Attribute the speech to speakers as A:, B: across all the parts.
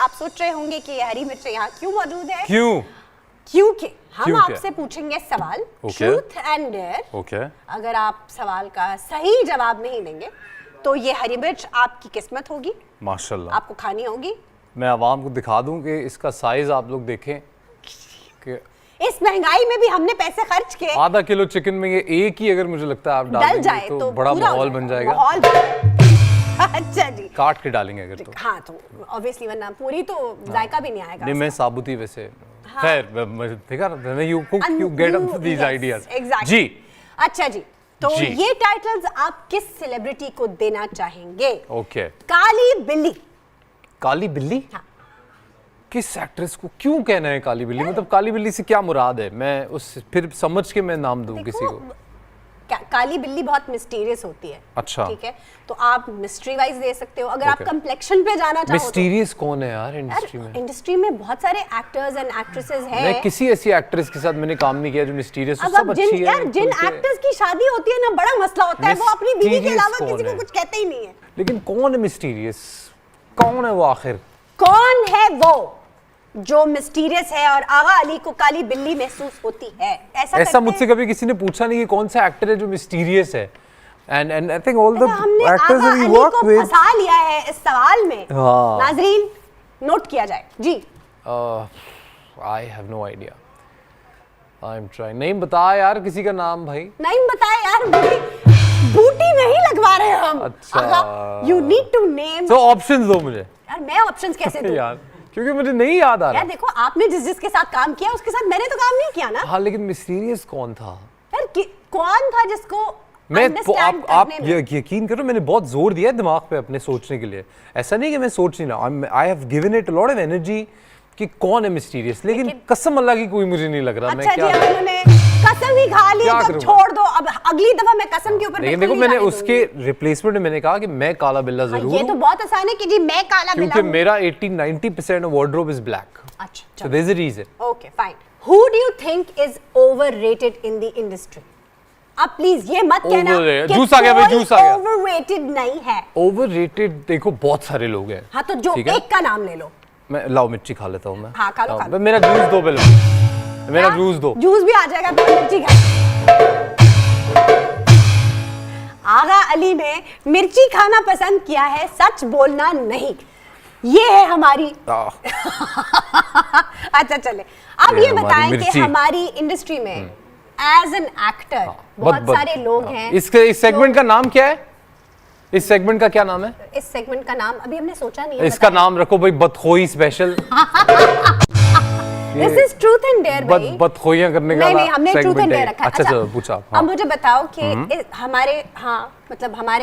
A: आप सोच रहे होंगे कि ये हरी मिर्च यहाँ क्यों मौजूद है। क्योंकि हम आपसे पूछेंगे सवाल, ट्रूथ एंड डेयर। अगर आप सवाल का सही जवाब नहीं देंगे तो ये हरी मिर्च आपकी किस्मत होगी,
B: माशाल्लाह,
A: आपको खानी होगी।
B: मैं आवाम को दिखा दूं कि इसका साइज आप लोग देखें कि
A: इस महंगाई में भी हमने पैसे खर्च किए।
B: आधा किलो चिकन में ये एक ही अगर मुझे लगता है आप डाल जाए तो बड़ा माहौल बन जाएगा।
A: अच्छा जी,
B: काट के डालेंगे अगर तो।
A: हाँ तो ऑब्वियसली, वरना पूरी तो जायका भी नहीं आएगा।
B: नहीं, मैं साबुत ही वैसे खैर देखा ना, you cook you get up these ideas जी।
A: अच्छा जी, तो ये टाइटल्स आप किस सेलिब्रिटी को देना चाहेंगे?
B: ओके,
A: काली बिल्ली।
B: काली बिल्ली?
A: हाँ।
B: किस एक्ट्रेस को क्यों कहना है काली बिल्ली? मतलब काली बिल्ली से क्या मुराद है? मैं उस फिर समझ के मैं नाम दूं किसी को।
A: काली बिल्ली बहुत मिस्टीरियस होती है।
B: अच्छा,
A: ठीक है, तो आप मिस्ट्री वाइज दे सकते हो। अगर आप कंप्लेक्शन पे जाना चाहो,
B: मिस्टीरियस कौन है यार इंडस्ट्री में?
A: इंडस्ट्री में बहुत सारे एक्टर्स एंड एक्ट्रेसेस हैं।
B: मैं किसी ऐसी एक्ट्रेस के साथ मैंने काम नहीं किया जो मिस्टीरियस हो। सब अच्छी है
A: यार, जिन एक्टर्स की शादी होती है ना, बड़ा मसला होता है, वो अपनी बीवी के अलावा किसी को कुछ कहते ही नहीं है।
B: लेकिन कौन है मिस्टीरियस? कौन है वो आखिर?
A: कौन है वो जो मिस्टीरियस है और आगा अली को काली बिल्ली महसूस होती है?
B: ऐसा मुझसे कभी किसी ने पूछा नहीं कि कौन सा एक्टर है जो मिस्टीरियस है। And I think all the actors we work with
A: फंसा लिया है इस सवाल में। नाजरीन नोट किया जाए जी।
B: I have no idea, I am trying. नहीं बता यार किसी का नाम भाई।
A: नहीं बताया यार, बूटी नहीं लगवा रहे हम।
B: अच्छा,
A: यू नीड टू नेम।
B: तो ऑप्शंस दो मुझे।
A: यार मैं ऑप्शंस कैसे दूं
B: यार, क्योंकि मुझे नहीं याद आ रहा।
A: यार देखो, आपने जिसके साथ काम किया उसके साथ मैंने तो काम नहीं किया ना।
B: हाँ, लेकिन मिस्टीरियस कौन था
A: यार? कौन था जिसको
B: मैं आप यकीन करो, मैंने बहुत जोर दिया दिमाग पे अपने सोचने के लिए। ऐसा नहीं कि मैं सोच नहीं रहा, I have given it a lot of energy कि कौन है मिस्टीरियस, लेकिन कसम अल्लाह की कोई मुझे नहीं लग रहा।
A: अच्छा, मैं क्या जी, उन्होंने कसम ही खा ली तो छोड़ दो। अब अगली दफा मैं कसम के ऊपर।
B: लेकिन देखो, मैंने उसके रिप्लेसमेंट में मैंने कहा कि मैं काला बिल्ला जरूर हूं।
A: ये तो बहुत आसान है कि जी मैं काला बिल्ला हूं,
B: क्योंकि मेरा 80-90% ऑफ वार्डरोब इज ब्लैक।
A: अच्छा,
B: so there is a reason.
A: Okay fine. Who do you think is overrated in the industry? आप प्लीज ये मत कहना कि
B: जूस आ गया भाई, जूस आ गया।
A: ओवररेटेड नहीं है।
B: ओवररेटेड देखो बहुत सारे लोग हैं।
A: हाँ, तो जो एक का नाम ले लो।
B: मैं लाओ मिर्ची खा लेता हूँ मैं।
A: हाँ, खा लो।
B: मेरा जूस दो पहले, मेरा जूस दो।
A: जूस भी आ जाएगा तो मिर्ची खा। आगा अली ने मिर्ची खाना पसंद किया है, सच बोलना नहीं। ये है हमारी अच्छा चले, अब ये बताएं कि हमारी इंडस्ट्री में एज एन एक्टर बहुत सारे लोग हैं।
B: इस सेगमेंट का नाम क्या है? इस सेगमेंट का क्या नाम है?
A: इस सेगमेंट का नाम अभी हमने सोचा नहीं है।
B: इसका नाम रखो भाई बदखोई special.
A: This is truth and dare भाई।
B: बदखोइयां करने का
A: नहीं, हमने ट्रूथ एंड डेयर रखा है।
B: अच्छा चलो पूछा।
A: अब मुझे बताओ कि हमारे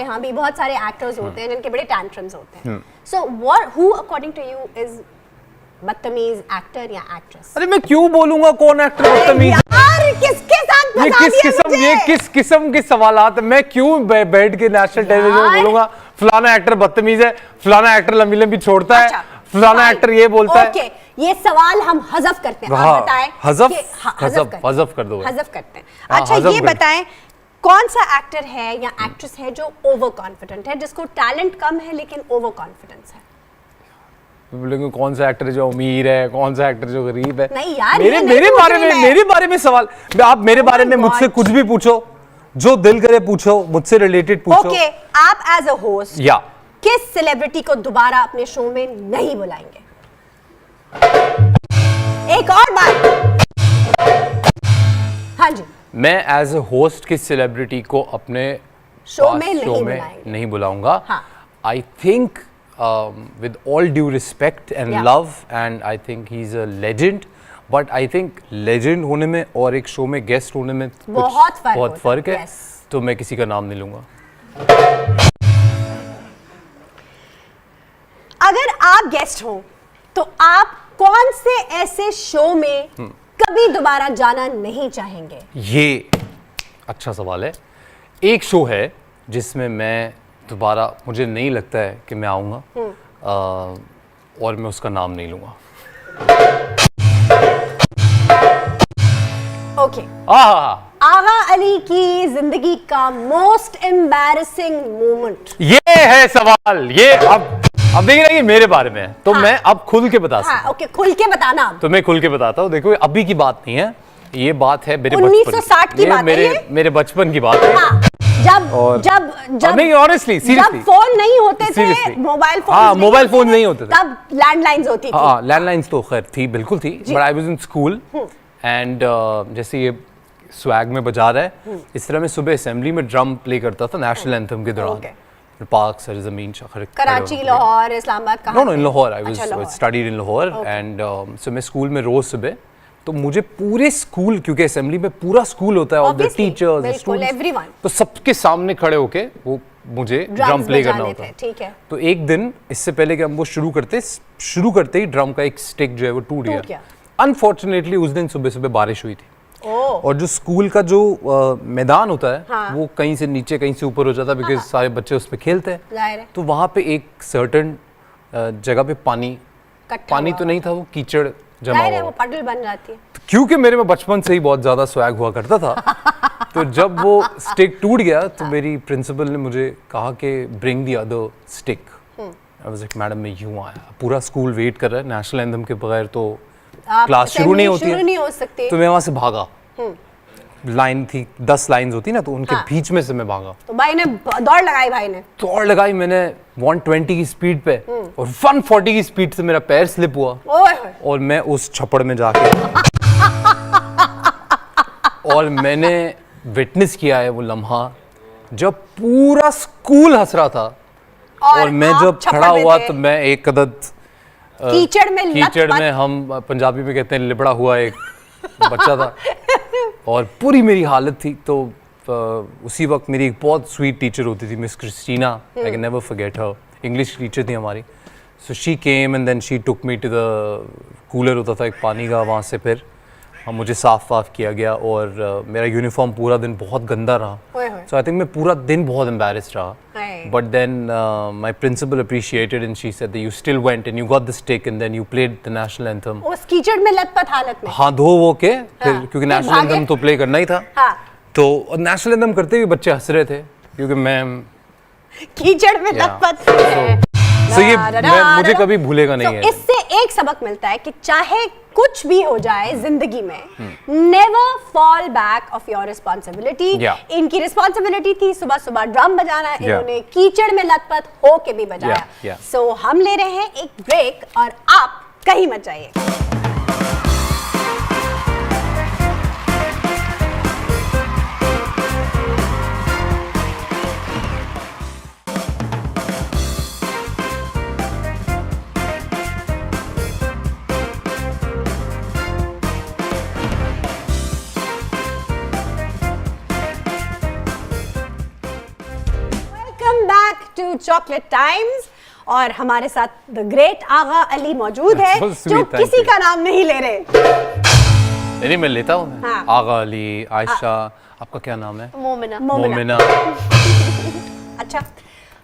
A: यहाँ भी बहुत सारे एक्टर्स होते हैं जिनके बड़े टैंट्रम्स होते हैं। So what who according to you is बदतमीज एक्टर या एक्ट्रेस?
B: अरे मैं क्यों बोलूंगा कौन एक्टर बदतमीज?
A: यार किसके साथ
B: ये किस किस्म के सवालात? मैं क्यों बैठ के नेशनल टेलीविजन में बोलूंगा फलाना एक्टर बदतमीज है, फलाना एक्टर लंबी लंबी छोड़ता है, फलाना एक्टर ये बोलता है।
A: ओके, ये सवाल हम हज़फ करते हैं। आप बताएं।
B: हज़फ कर दो।
A: हज़फ करते हैं। अच्छा, ये बताएं कौन सा एक्टर है या एक्ट्रेस है जो ओवर कॉन्फिडेंट है, जिसको टैलेंट कम है लेकिन ओवर कॉन्फिडेंस है?
B: बोलेंगे कौन सा एक्टर जो अमीर है, कौन सा एक्टर जो गरीब है?
A: नहीं यार,
B: मेरे बारे में सवाल। आप मेरे बारे में मुझसे कुछ भी पूछो, जो दिल करे पूछो, मुझसे रिलेटेड पूछो।
A: ओके, आप एज अ होस्ट
B: या
A: किस सेलिब्रिटी को दोबारा अपने शो में नहीं बुलाएंगे? एक और बात। हाँ जी,
B: मैं एज अ होस्ट किस सेलिब्रिटी को अपने
A: शो में
B: नहीं बुलाऊंगा? I think with all due respect and love, and I think he's a legend, but I think legend होने में और एक शो में गेस्ट होने में बहुत फर्क है। तो मैं किसी का नाम नहीं लूंगा।
A: अगर आप गेस्ट हो तो आप कौन से ऐसे शो में कभी दोबारा जाना नहीं चाहेंगे?
B: ये अच्छा सवाल है। एक शो है जिसमें मैं दोबारा मुझे नहीं लगता है कि मैं आऊँगा, और मैं उसका नाम नहीं लूँगा।
A: ओके। आगा अली की जिंदगी का मोस्ट एम्बैरेसिंग मोमेंट?
B: ये है सवाल। ये अब अब देखिए ना, ये मेरे बारे में है तो मैं अब खुल के बता सकता हूँ।
A: ओके, खुल के बताना अब।
B: तो मैं खुल के बताता हूँ। देखो अभी की बात नहीं है, ये बात है मेरे
A: 1960 की बात है ये?
B: मेरे बचपन की बात है।
A: जब
B: नहीं, ऑनेस्टली सीरियसली,
A: जब फोन नहीं होते थे, मोबाइल फोन,
B: हाँ मोबाइल फोन नहीं होते थे,
A: तब लैंडलाइंस होती थी।
B: हाँ लैंडलाइंस तो खैर थी, बिल्कुल थी, but I was in school and जैसे ये स्वैग में बजा रहा है, इस तरह मैं सुबह असेंबली में ड्रम प्ले करता था नेशनल एंथम के दौरान। पार्क सरजमीन
A: कराची, लाहौर, इस्लामाबाद, कहाँ?
B: No in Lahore, I was studied in Lahore and so मैं स्कूल में रोज सुबह, तो मुझे पूरे स्कूल, क्योंकि असेंबली में पूरा स्कूल होता है, ऑल द टीचर्स, स्टूडेंट्स, तो सबके सामने खड़े होके वो मुझे ड्रम प्ले करना होता है।
A: ठीक है।
B: तो एक दिन इससे पहले कि हम वो शुरू करते ही ड्रम का एक स्टिक जो है वो टूट गया। अनफॉर्चुनेटली उस दिन सुबह सुबह बारिश हुई थी और जो स्कूल का जो मैदान होता है, हाँ, वो कहीं से नीचे कहीं से ऊपर हो जाता है, बिकॉज सारे बच्चे उसमें खेलते हैं। तो वहाँ पे एक सर्टेन जगह पे पानी तो नहीं था, वो कीचड़ जमा हुआ,
A: वो पटल बन जाती है।
B: तो क्योंकि मेरे में बचपन से ही बहुत ज्यादा स्वैग हुआ करता था तो जब वो स्टिक टूट गया तो मेरी प्रिंसिपल ने मुझे कहा कि bring the other stick. I was like madam मैं यूं आया, पूरा स्कूल वेट कर रहा है, नेशनल एंथम के बगैर तो क्लास शुरू नहीं होती है, तो मैं वहां से भागा। लाइन थी 10 लाइंस होती ना, तो उनके बीच में से मैं भागा।
A: तो भाई ने दौड़ लगाई मैंने 120 की स्पीड पे और 140 की स्पीड से मेरा पैर स्लिप हुआ और मैं उस छप्पड़ में जाके और मैंने विटनेस किया है वो लम्हा जब पूरा स्कूल हंस रहा था और मैं जब खड़ा हुआ तो मैं एक कदम कीचड़ में हम पंजाबी में कहते हैं लिबड़ा हुआ एक बच्चा था और पूरी मेरी हालत थी। तो उसी वक्त मेरी एक बहुत स्वीट टीचर होती थी, Miss Christina, I can never forget her, English teacher थी हमारी। So she came and then she took me to the cooler होता था एक पानी का, वहाँ से फिर मुझे साफ किया गया और मेरा यूनिफॉर्म पूरा दिन बहुत गंदा रहा। सो आई थिंक मैं पूरा दिन बहुत एम्बैरेस्ड रहा, but then my principal appreciated and she said that you still went and you got the stick and then you played the national anthem. उस कीचड़ में लथपथ हालत में,
B: हाँ, धो वो के फिर, क्योंकि नेशनल एंथम तो प्ले करना ही था। तो नेशनल एंथम करते हुए बच्चे हंस रहे थे क्योंकि मैं
A: कीचड़ में लथपथ।
B: So ये मुझे कभी भूलेगा नहीं है।
A: इससे एक सबक मिलता है कि चाहे कुछ भी हो जाए जिंदगी में, never fall back of your responsibility. इनकी रिस्पॉन्सिबिलिटी थी सुबह सुबह ड्रम बजाना, इन्होंने कीचड़ में लथपथ होके भी बजाया। सो हम ले रहे हैं एक ब्रेक और आप कहीं मत जाइए। चॉकलेट टाइम्स और हमारे साथ द ग्रेट आगा अली मौजूद है जो किसी का नाम नहीं ले रहे।
B: नहीं मैं लेता हूँ। हाँ। आगा अली, आयशा, आपका क्या नाम है?
A: मोमिना। अच्छा,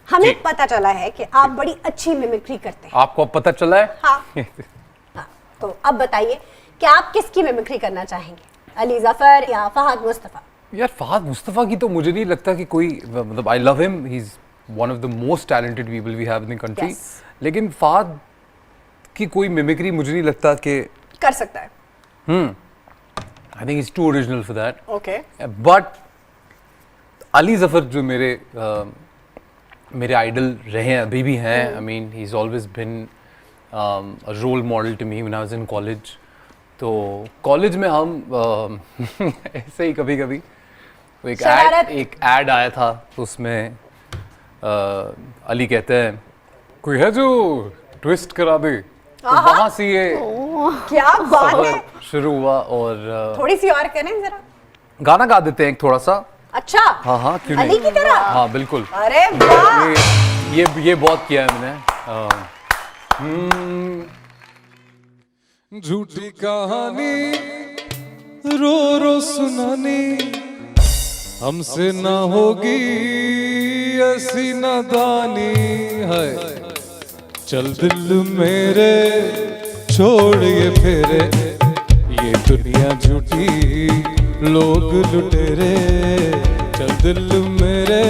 A: हमें पता चला है कि आप बड़ी अच्छी मिमिक्री करते हैं।
B: आपको पता चला है?
A: हाँ। हाँ। तो अब बताइए कि आप किसकी मिमिक्री करना चाहेंगे, अली जफर या फहद मुस्तफा?
B: यार फहद मुस्तफा की तो मुझे नहीं लगता कि कोई, मतलब I love him, he is one of the most talented people we have in the country. Yes. लेकिन फहद की कोई मिमिक्री मुझे नहीं लगता कि
A: कर सकता है।
B: I think he's too original for that.
A: Okay.
B: But Ali Zafar जो मेरे आइडल रहे हैं, अभी भी हैं। I mean he's always been a role model to me when I was in college. तो कॉलेज में हम ऐसे ही कभी-कभी एक एड आया था, तो उसमें अली कहते हैं कोई है जो ट्विस्ट करा दे, तो वहां से ये
A: क्या बात है
B: शुरू हुआ। और
A: थोड़ी सी और करें जरा,
B: गाना गा देते हैं एक थोड़ा सा।
A: अच्छा,
B: हाँ क्यों नहीं,
A: अली की तरह।
B: हाँ बिल्कुल।
A: अरे वाह,
B: ये बहुत किया है मैंने।
C: झूठी कहानी रो रो सुनानी, हमसे ना होगी ऐसी नादानी है। चल दिल मेरे छोड़ ये फेरे, ये दुनिया झूठी लोग लुटेरे। चल दिल मेरे